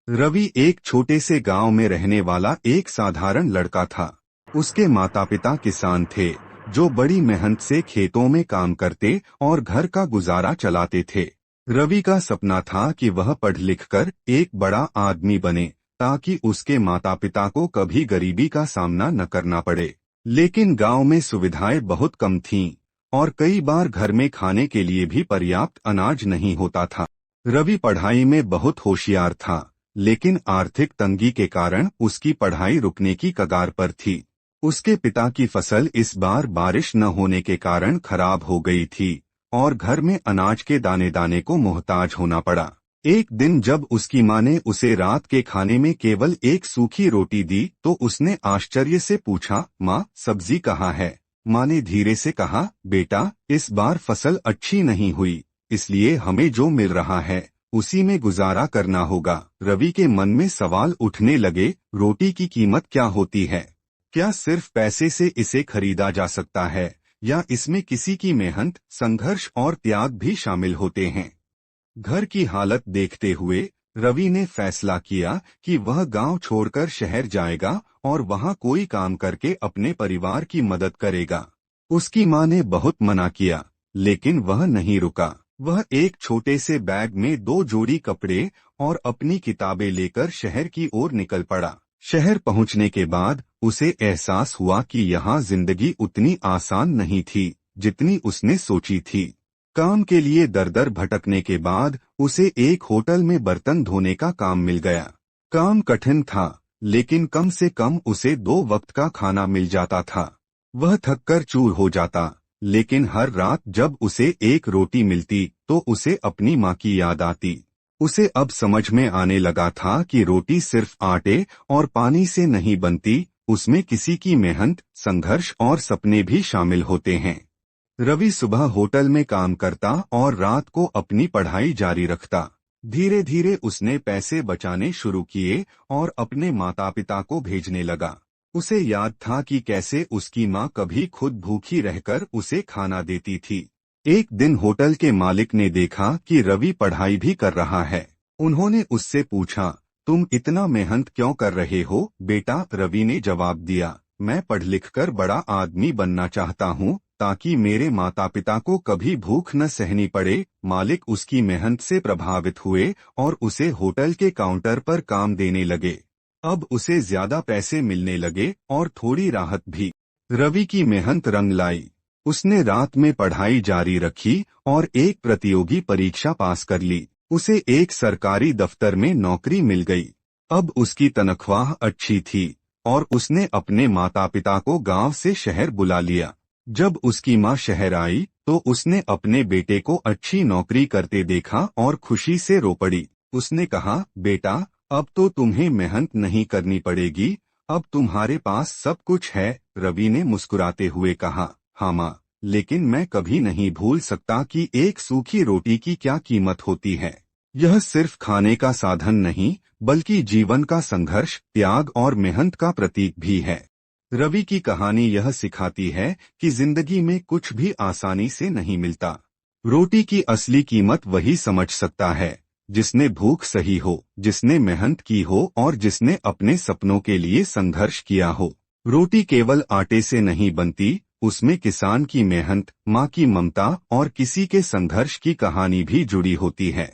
रवि एक छोटे से गांव में रहने वाला एक साधारण लड़का था। उसके माता पिता किसान थे, जो बड़ी मेहनत से खेतों में काम करते और घर का गुजारा चलाते थे। रवि का सपना था कि वह पढ़ लिखकर एक बड़ा आदमी बने, ताकि उसके माता पिता को कभी गरीबी का सामना न करना पड़े। लेकिन गांव में सुविधाएं बहुत कम थीं, और कई बार घर में खाने के लिए भी पर्याप्त अनाज नहीं होता था। रवि पढ़ाई में बहुत होशियार था, लेकिन आर्थिक तंगी के कारण उसकी पढ़ाई रुकने की कगार पर थी। उसके पिता की फसल इस बार बारिश न होने के कारण खराब हो गई थी, और घर में अनाज के दाने दाने को मोहताज होना पड़ा। एक दिन जब उसकी माँ ने उसे रात के खाने में केवल एक सूखी रोटी दी, तो उसने आश्चर्य से पूछा, माँ, सब्जी कहाँ है? माँ ने धीरे से कहा, बेटा, इस बार फसल अच्छी नहीं हुई, इसलिए हमें जो मिल रहा है उसी में गुजारा करना होगा। रवि के मन में सवाल उठने लगे, रोटी की कीमत क्या होती है? क्या सिर्फ पैसे से इसे खरीदा जा सकता है, या इसमें किसी की मेहनत, संघर्ष और त्याग भी शामिल होते हैं? घर की हालत देखते हुए रवि ने फैसला किया कि वह गांव छोड़कर शहर जाएगा और वहां कोई काम करके अपने परिवार की मदद करेगा। उसकी मां ने बहुत मना किया, लेकिन वह नहीं रुका। वह एक छोटे से बैग में 2 जोड़ी कपड़े और अपनी किताबें लेकर शहर की ओर निकल पड़ा। शहर पहुंचने के बाद उसे एहसास हुआ कि यहाँ जिंदगी उतनी आसान नहीं थी जितनी उसने सोची थी। काम के लिए दर दर भटकने के बाद उसे एक होटल में बर्तन धोने का काम मिल गया। काम कठिन था, लेकिन कम से कम उसे 2 वक्त का खाना मिल जाता था। वह थककर चूर हो जाता, लेकिन हर रात जब उसे एक रोटी मिलती तो उसे अपनी माँ की याद आती। उसे अब समझ में आने लगा था कि रोटी सिर्फ आटे और पानी से नहीं बनती, उसमें किसी की मेहनत, संघर्ष और सपने भी शामिल होते हैं। रवि सुबह होटल में काम करता और रात को अपनी पढ़ाई जारी रखता। धीरे धीरे उसने पैसे बचाने शुरू किए और अपने माता पिता को भेजने लगा। उसे याद था कि कैसे उसकी माँ कभी खुद भूखी रहकर उसे खाना देती थी। एक दिन होटल के मालिक ने देखा कि रवि पढ़ाई भी कर रहा है। उन्होंने उससे पूछा, तुम इतना मेहनत क्यों कर रहे हो बेटा? रवि ने जवाब दिया, मैं पढ़ लिखकर बड़ा आदमी बनना चाहता हूँ, ताकि मेरे माता पिता को कभी भूख न सहनी पड़े। मालिक उसकी मेहनत से प्रभावित हुए और उसे होटल के काउंटर पर काम देने लगे। अब उसे ज्यादा पैसे मिलने लगे और थोड़ी राहत भी। रवि की मेहनत रंग लाई। उसने रात में पढ़ाई जारी रखी और एक प्रतियोगी परीक्षा पास कर ली। उसे एक सरकारी दफ्तर में नौकरी मिल गई। अब उसकी तनख्वाह अच्छी थी और उसने अपने माता पिता को गांव से शहर बुला लिया। जब उसकी माँ शहर आई तो उसने अपने बेटे को अच्छी नौकरी करते देखा और खुशी से रो पड़ी। उसने कहा, बेटा, अब तो तुम्हें मेहनत नहीं करनी पड़ेगी, अब तुम्हारे पास सब कुछ है। रवि ने मुस्कुराते हुए कहा, हाँ माँ, लेकिन मैं कभी नहीं भूल सकता कि एक सूखी रोटी की क्या कीमत होती है। यह सिर्फ खाने का साधन नहीं, बल्कि जीवन का संघर्ष, त्याग और मेहनत का प्रतीक भी है। रवि की कहानी यह सिखाती है कि जिंदगी में कुछ भी आसानी से नहीं मिलता। रोटी की असली कीमत वही समझ सकता है जिसने भूख सही हो, जिसने मेहनत की हो और जिसने अपने सपनों के लिए संघर्ष किया हो। रोटी केवल आटे से नहीं बनती, उसमें किसान की मेहनत, माँ की ममता और किसी के संघर्ष की कहानी भी जुड़ी होती है।